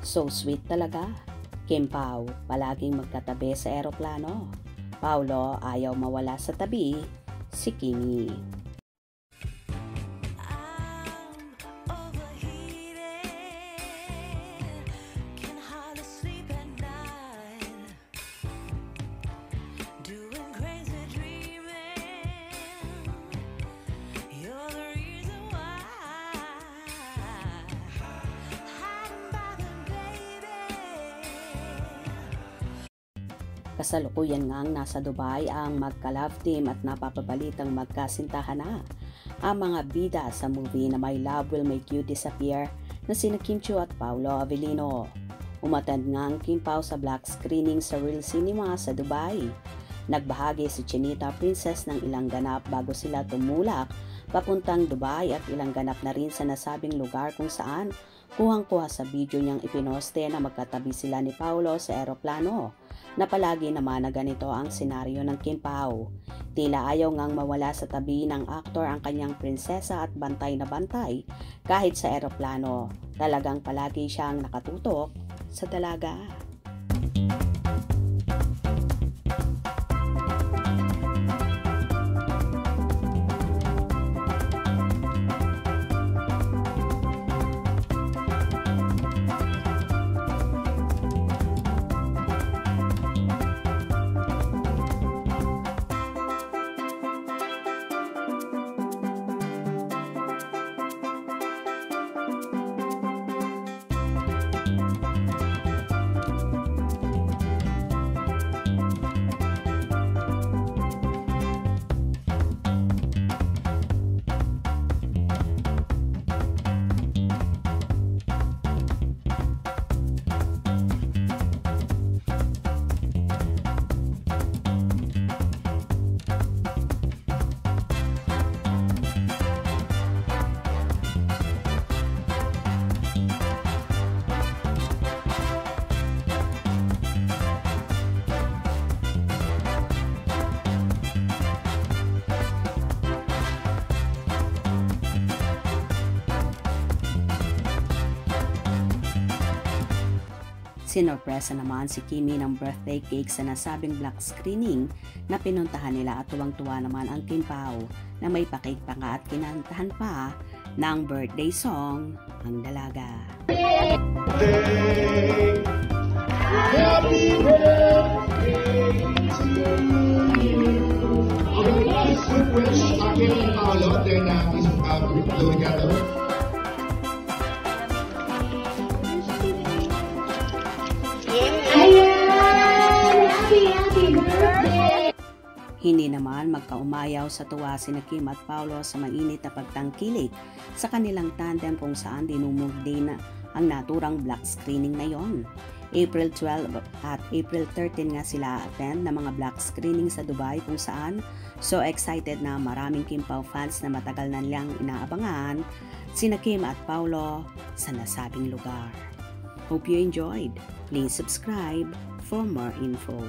So sweet talaga. Kim Pao, palaging magkatabi sa eroplano. Paulo, ayaw mawala sa tabi si Kimi. Kasalukuyan ngang nasa Dubai ang magka-love team at napapabalitang magkasintahan na ang mga bida sa movie na My Love Will Make You Disappear na sina Kim Chiu at Paolo Avellino. Umattend nga ang Kim Pao sa black screening sa Real Cinema sa Dubai. Nagbahagi si Chinita Princess ng ilang ganap bago sila tumulak papuntang Dubai at ilang ganap na rin sa nasabing lugar kung saan kuhang-kuha sa video niyang ipinoste na magkatabi sila ni Paolo sa eroplano, na palagi naman na ganito ang senaryo ng Kim Pao. Tila ayaw ngang mawala sa tabi ng aktor ang kanyang prinsesa at bantay na bantay kahit sa eroplano. Talagang palagi siyang nakatutok sa dalaga. Sinorpresa naman si Kimi ng birthday cake sa nasabing black screening na pinuntahan nila at tuwang-tuwa naman ang Kim Pao na may pa-cake pa nga at kinantahan pa ng birthday song ang dalaga. Happy birthday to you. Wish Kim and Paolo, they're now doing together. Hindi naman magkaumayaw sa tuwa sina Kim at Paolo sa mainit na pagtangkilik sa kanilang tandem kung saan dinumog din ang naturang black screening na yon. April 12 at April 13 nga sila attend na mga black screening sa Dubai kung saan so excited na maraming Kim Pao fans na matagal na nilang inaabangan sina Kim at Paolo sa nasabing lugar. Hope you enjoyed. Please subscribe for more info.